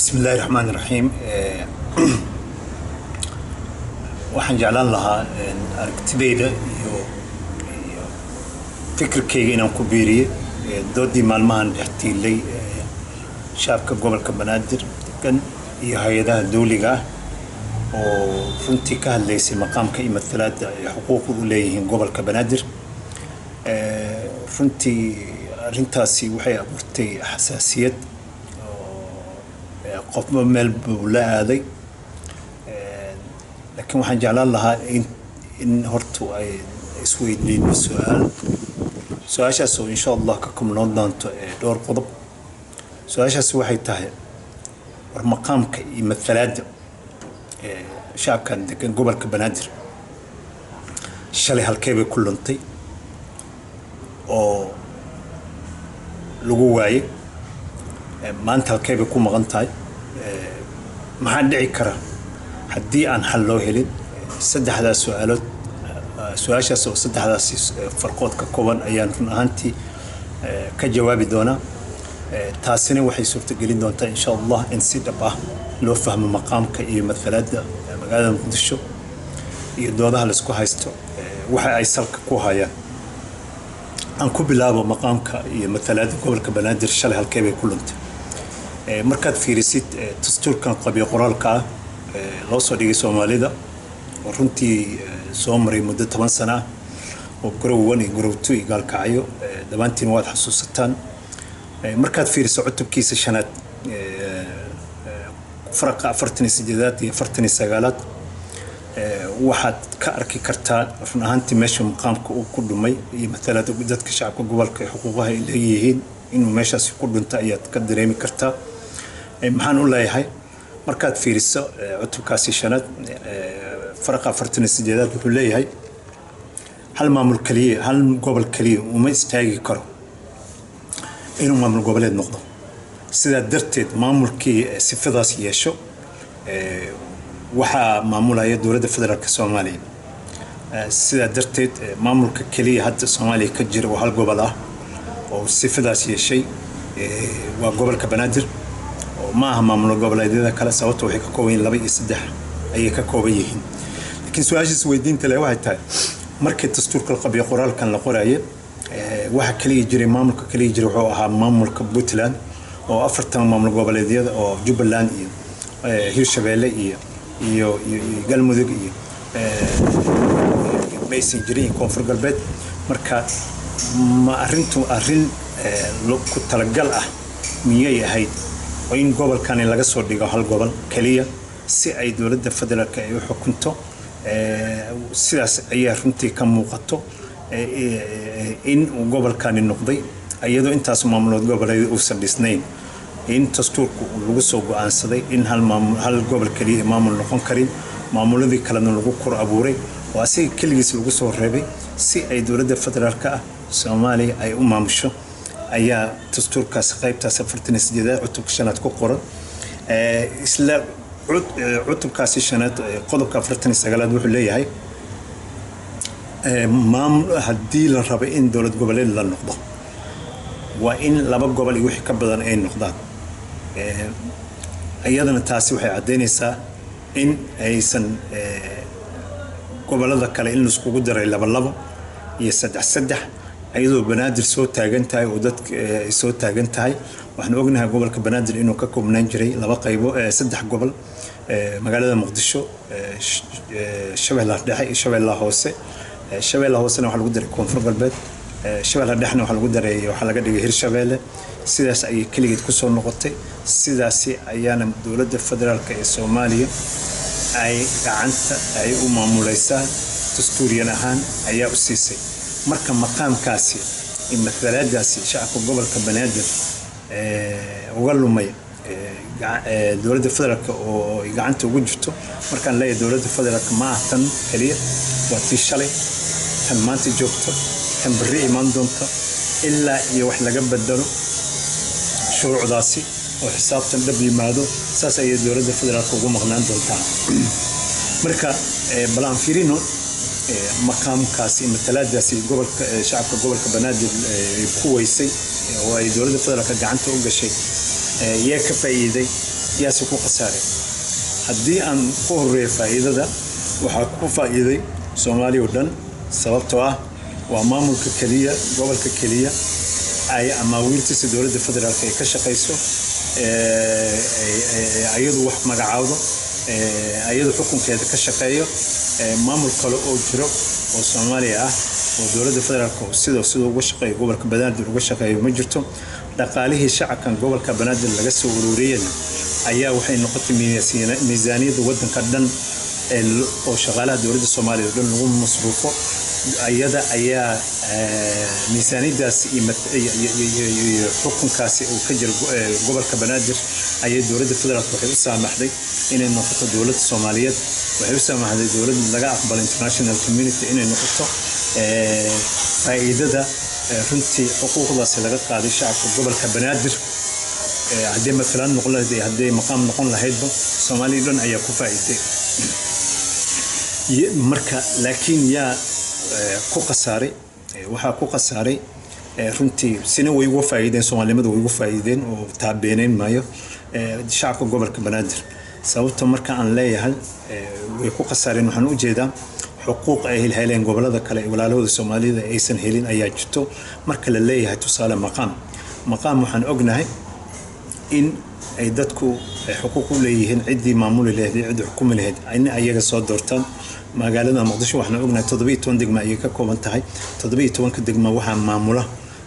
بسم الله الرحمن الرحيم waxaan jeclaan lahaa aragtidayda iyo fikirkayga inaan ku biiriyo doodii maalmahan dhextiilay shacabka gobolka Banaadir degan iyo hay'adaha dawliga oo runtii ka hadlaysay maqaamka iyo matalaadda ay xuquuqda u leeyihiin gobolka Banaadir runtii arrintaasi waxay abuurtay xasaasiyad qof meel buu la aaday laakiin waxaan jeclaan lahaa in hortu ay isweydiin su'aashaas oo insha Allah ka kumnoon doonto dhowr qodob su'aashaas waxay tahay war maqaamka iyo matalaadda shacabka degan gobolka Banaadir shalay halkee bay ku luntay oo lagu waayay maanta halkee bay ku maqan tahay maxaa dhici kara haddii aan xal loo helin saddexdaas su'aalood su'aashaas oo saddexdaas farqood ka kooban ayaan run ahaantii ka jawaabi doonaa taasina waxay suurtagelin doontaa insha Allah in si dhab ah loo fahmo maqaamka iyo matalaadda magaalada Muqdisho iyo doodaha la isku haysto waxa ay salka ku hayaan aan ku bilaabo maqaamka iyo matalaadda gobolka Banaadir shalay halkee bay ku luntay markaad fiirisid dastuurkan qabiil qoraalka ah loo soo dhigay Soomaalida oo runtii soo maray muddo 10 sano oo garow 1 iyo garow 2 iyo gaalkacyo dhammaantiin waad xasuusataan markaad fiiriso cutubkiisa shanaad farqa 48 iyo 49 waxaad ka arki kartaa run ahaantii meesha maqaamka uu ku dhumay iyo matalaadda dadka shacabka gobolka xuquuqaha ay leeyihiin inuu meeshaas ku dhunta ayaad ka dareemi kartaa maxaan u leeyahay markaad fiiriso cutubkaasi shanaad farqa 48 wuxuu leeyahay hal maamul kaliya hal gobol kaliya uma istaagi karo inuu maamul goboleed noqdo sidaa darteed maamulkii sifadaas yeesho waxaa maamulaya dowladda federaalka Soomaaliya sidaa darteed maamulka kaliya hadda Soomaaliya ka jira oo hal gobol ah oo sifadaas yeeshay waa gobolka Banaadir ما هم من قبل هذا كلا سوته وحكي كوين لبي يصدح أي ككوبيين لكن سؤال سويدين تلا واحد تاع مركز دستور كل قبيل قرال كان لقراية واحد كلي يجري مملك كلي يجري وها مملك بوتلان أو أفرت مملك قبل هذا أو جبلان هيرشبيلة يو قال مذيق بيس يجري كونفر قلبت مركز ما أرنتو أرن لو كنت تلقى مية هيد وين قبل كان laga soo dhigo hal gobol kaliya si ay dawladda federaalka ay u xukunto sidaas ayaa runtii ka muuqato in gobolkan noqday iyadoo intaas maamulad goboleed uu sadisnayn in dastuurku lagu soo go'aansaday in hal gobol kaliya maamul noqon karin maamuladii kalena lagu kor abuuray oo asii kaligiis lagu soo reebay si ay dawladda federaalka Soomaaliya ay u maamusho ayaa dastuurkaas qaybtaas 48 cutub shanaad ku qoran isla cutubkaas shanaad qodobka 49 wuxuu leeyahay maamul haddii la rabo in dawlad goboleed la noqdo waa in laba gobol iyo wixii ka badan ay noqdaan ayadana taasi waxay cadeynaysaa in aysan gobolada kale in isku daray laba iyo saddex ayadoo Banaadir soo taagan tahay oo dadka soo taagan tahay waxaan ognahay gobolka Banaadir inuu ka koobnaan jiray laba qaybo saddex gobol magaalada Muqdisho Shabeellaha Dhexe iyo Shabeellaha Hoose Shabeellaha Hoosena waxa lagu daray Koonfur Galbeed Shabeellaha Dhexena waxa lagu daray waxa laga dhigay Hirshabeelle sidaas ay kaligeed ku soo noqotay sidaas ayaana dawladda federaalka ee Soomaaliya ay gacanta ay u maamulaysaa dastuuriyan ahaan ayaa u siisay marka maqaamkaasi in matalaadaasi shacabka gobolka Banaadir uga lumay dawladda federaalka oo gacanta ugu jirto markaan leeyahay dawladda federaalka ma ahtan kaliya waa tii shalay tan maanta joogto tan bari imaan doonto ilaa iyo wax laga bedelo shuruucdaasi oo xisaabtan dhab yimaado saas ay dawladda federaalka ugu maqnaan doontaa marka balaan fiirino maqaamkaasi matalaadaasi gobolka shacabka gobolka Banaadir ku weysay oo ay dawladda federaalka gacanta u gashay yaa ka faa'iiday yaasi ku khasaaray haddii aan ku horeeyo faa'iidada waxaa ku faa'iiday Soomaaliya oo dhan sababtoo ah waa maamulka kaliya gobolka kaliya ay amaawiirtiisa dowladda federaalka ay ka shaqeyso ayadu wax magacaawdo ayadu xukunkeeda ka shaqeeyo maamul kale oo jiro oo Soomaaliya ah oo dowladda federaalka sidoo uga shaqeeyo gobolka Banaadir uga shaqeeyo ma jirto dhaqaalihii shacabkan gobolka Banaadir laga soo ururiyay ayaa waxay noqotay miisaaniyadda waddanka dhan oo shaqaalaha dowladda Soomaaliya oo dhan lagu masruufo ayada ayaa miisaaniyadaas iyo xukunkaasi oo ka jira gobolka Banaadir ayay dowladda federaalka waxay u saamaxday inay noqoto dowladda Soomaaliyeed waxay u saamaxday dowladda laga aqbalo international community inay noqoto faa'iidada runtii xuquuqdaas laga qaaday shacabka gobolka Banaadir haddii مثلا noqon lahayd haddii maqaam noqon lahaydba Soomaaliya dhan ayaa ku faa'iiday marka laakiin yaa ku qasaaray waxa ku qasaaray runtii sina way ugu faa'iideen Soomaaliyada way ugu faa'iideen oo taabeeneen maayo shacabka gobolka Banaadir sababta marka aan leeyahay way ku qasaareen waxaan u jeedaa xuquuq ay heleen gobolada kale walaalahooda Soomaalida aysan helin ayaa jirto marka la leeyahay tusaale maqaam waxaan ognahay in ay dadku xuquuq u leeyihiin cidii maamul leeyahay cid xukuum leeyahay in ayaga soo doortaan magaalada Muqdisho waxaan ognahay 17 degmo ay ka kooban tahay 17 degmo waxa maamula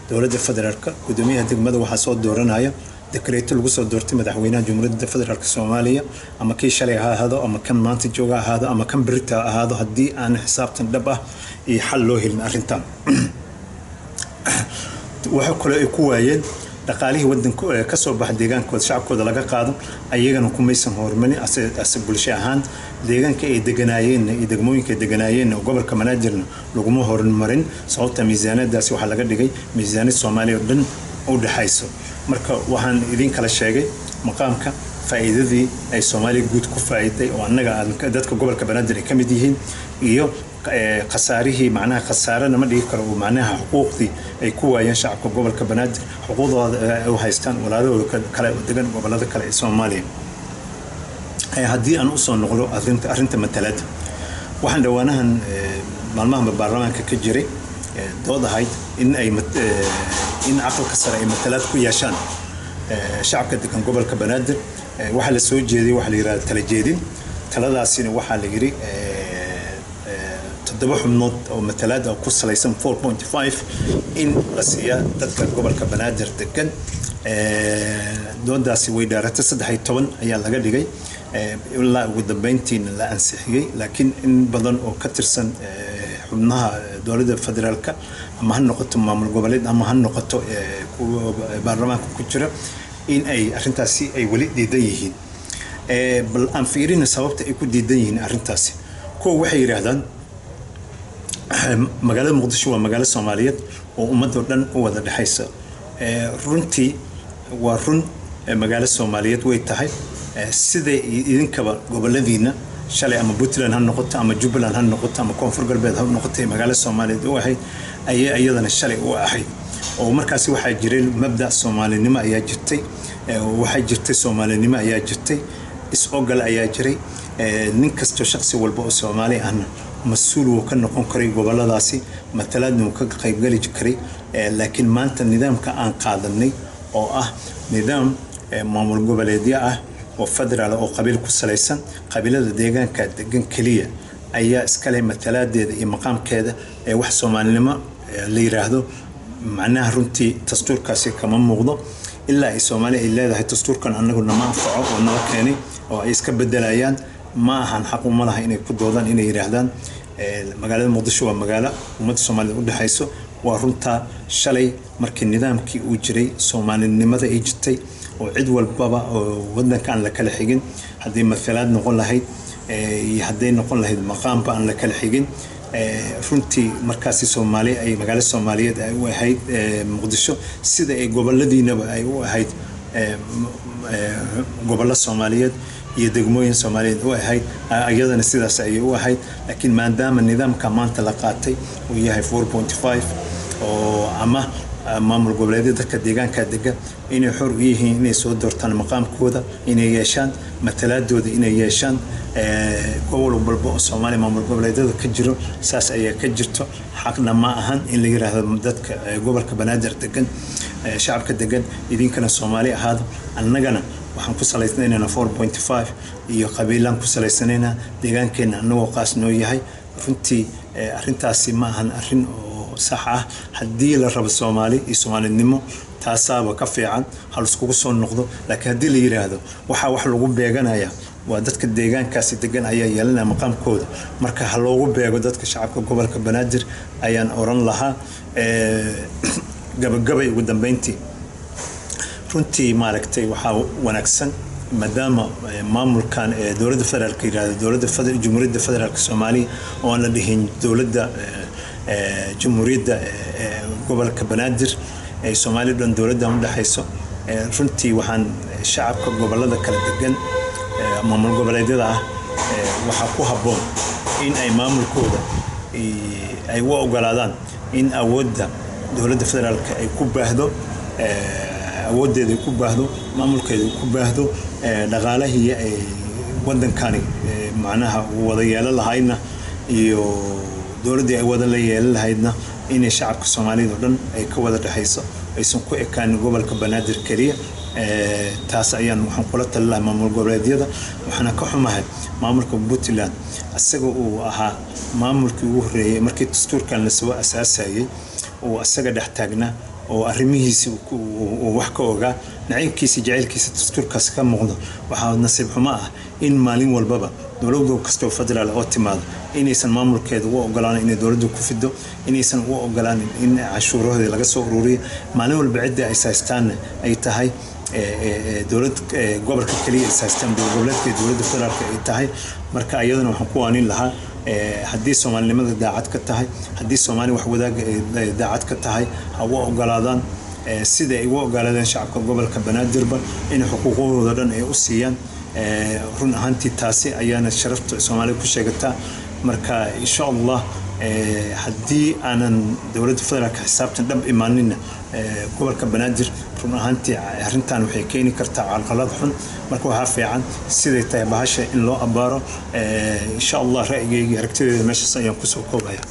dowladda federaalka gudoomiyaha degmada waxa soo dooranaya dekreeto lagu soo doortay madaxweynaha Jamhuuriyadda Federaalka Soomaaliya ama kii shalay ahaado ama kan maanta jooga ahaado ama kan berita ahaado hadii aan xisaabtan dhab ah iyo xal loo helin arintan waxa kale ay ku waayeen dhaqaalihii waddanka ka soo baxay deegaankooda shacabkooda laga qaado ayagana kumaysan hormarin as bulsho ahaan deegaanka ay deganaayeen iyo degmooyinka ay deganaayeen gobolka Banaadir laguma hormarin sababta miisaaniyadaasi waxa laga dhigay miisaaniyad Soomaaliya oo dhan u dhaxayso marka waxaan idin kala sheegay maqaamka faa'iidadii ay Soomaaliya guud ku faa'iiday oo annaga dadka gobolka Banaadir ay kamid yihiin iyo qasaarihii macnaha qasaarana ma dhigi karo macnaha xuquuqdii ay ku waayeen shacabka gobolka Banaadir xuquuqdooda ay u haystaan walaalahooda kale oo degan gobolada kale ee Soomaaliya haddii aan u soo noqdo arrinta matalada waxaan dhawaanahan maalmaha baarlamaanka ka jiray dood ahayd in aqalka sare ay matalad ku yeeshaan shacabka degan gobolka Banaadir waxa la soo jeeday waxa la yiraahdo tala jeedin taladaasina waxa la yiri toddoba xubnood oo matalada ku salaysan 4.5 in la siiya dadka gobolka Banaadir degan doodaasi way daaratay 13 ayaa laga dhigay ilaa ugu dambeyntiina la ansixiyay laakiin in badan oo ka tirsan xubnaha dowladda federaalka ama ha noqoto maamul goboleed ama ha noqoto baarlamaanka ku jira in ay arintaasi ay wali diidan yihiin bal aan fiirino sababta ay ku diidan yihiin arintaasi waxay yiraahdaan magaalada Muqdisho waa magaalo Soomaaliyeed oo ummadda dhan u wada dhaxaysa runtii waa run magaalo Soomaaliyeed way tahay sida idinkaba goboladiina shalay ama Puntland ha noqoto ama Jubbaland ha noqoto ama Koonfur Galbeed ha noqoto magaalo Soomaaliyeed oo ahayd ayadana shalay u ahayd oo markaas waxa jiray mabda Soomaalinimo ayaa jirtay waxa jirtay Soomaalinimo ayaa jirtay is-ogal ayaa jiray nin kasto shakhsi walba oo Soomaali ahna مسؤول وكان نقول كري قبل داسي مثلاً وكان قيب قليل كري لكن ما أنت النظام كأن قادني أو نظام معمول قبل ديا وفدر على أو قبيل كسليسن قبيلة ديجان كديجان كلية أي إسكالي مثلاً دي مقام كذا وحصو معلمة اللي يراهدو معناه رنتي تستور كاسي كمان موضوع إلا الصومالي إلا إذا التستور كان أنه ما نفعه وأنه كاني أو إسكاب الدلايان ما هنحقق مالها إنه كدودان إنه يراهدان magaalada Muqdisho waa magaalo ummadda Soomaaliyeed u dhaxayso waa runta shalay markii nidaamkii uu jiray Soomaalinimada ay jirtay oo cid walba oo wadankan la kala xigin hadii matalaad noqon lahayd hadii noqon lahayd maqaamba aan la kala xigin runtii markaasi Soomaaliya ay magaalo Soomaaliyeed ay u ahayd Muqdisho sida ay goboladiinaba ay u ahayd gobolada Soomaaliyeed iyo degmooyin Soomaaliyeed oo ahayd ayadana sidaas ay u ahayd laakiin maadaama nidaamka maanta la qaatay uu yahay 4.5 oo ama maamul goboleedyada dadka deegaanka degan inay xor u yihiin inay soo doortaan maqaamkooda inay yeeshaan matalaadooda inay yeeshaan gobol walba oo Soomaaliya maamul goboleedyada ka jiro saas ayaa ka jirto xaqna ma ahan in la yiraahdo dadka gobolka Banaadir degan shacabka degan idinkana Soomaali ahaado annagana waxaan ku salaysanaynaa 4.5 iyo qabiilan ku salaysanaynaa deegaankeena anagoo qaas noo yahay runtii arrintaasi ma ahan arrin صح هدي للرب الصومالي الصومالي النمو تاسابه كفيعا هل اسكو سو نقدو لكن هدي اللي يراهدو waxa wax lagu beeganaya waa dadka deegaankaasi degan ayaa yeelanaya maqaamkooda marka hal loogu beego dadka shacabka gobolka Banaadir ayaan oran lahaa gabagabay ugu dambeyntii runtii maaragtay waxa wanaagsan maadaama maamulkan dawladda federaalka yiraahdo dawladda jamhuuriyadda federaalka Soomaaliya oo la dhihin dawladda jamhuuriyadda gobolka Banaadir ee Soomaaliya dawladda u dhaxayso runtii waxaan shacabka gobolada kala degan maamul goboleedyada waxa ku haboon in ay maamulkooda ay u ogolaadaan in awoodda dawladda federaalka ay ku baahdo awoodeeda ku baahdo maamulkeeda ku baahdo dhaqaalahii ay wadankani macnaha wada yeelan lahayna iyo dawladda ay wada la yeelan lahaydna in shacabka Soomaaliyeed oo dhan ay ka wada dhaxayso aysan ku ekaan gobolka Banaadir kaliya taas ayaan waxaan kula talinayaa maamul goboleedyada waxaana ka xumahay maamulka Puntland asaga uu ahaa maamulkii ugu horeeyay markii dastuurkan la soo asaasayay oo asaga dhex taagnaa oo arrimihiisa uu wax ka ogaa naciibkiisa jaceylkiisa dastuurkaas ka muuqdo waxa nasiib xumo ah in maalin walbaba dawladdu kastoo federaal oo timaado inaysan maamulkeeda u ogolaan in dawladdu ku fido inaysan u ogolaan in cashuurahooda laga soo ururiyo maalin walba cid ay saastaan ay tahay dawlad gobolka kaliya saastaan goboleedka dawladda federaalka ay tahay marka ayadana waxaan ku waanin lahaa haddii Soomaalinimada daacad ka tahay haddii Soomaali wax wadaag daacad ka tahay ha u ogolaadaan sida ay u ogolaadeen shacabka gobolka Banaadirba in xuquuqdooda dhan ay u siiyaan run ahaantii taasi ayaana sharafta Soomaaliya ku sheegata marka insha Allah haddii aanan dawladda federaalka xisaabtan dhab imaanin gobolka Banaadir run ahaantii arrintan waxay keeni kartaa caqabad xun marka waxa fiican siday tahay bahasha in loo abaaro insha Allah ra'yigayga aragtideeda meeshaas ayaan ku soo koobaya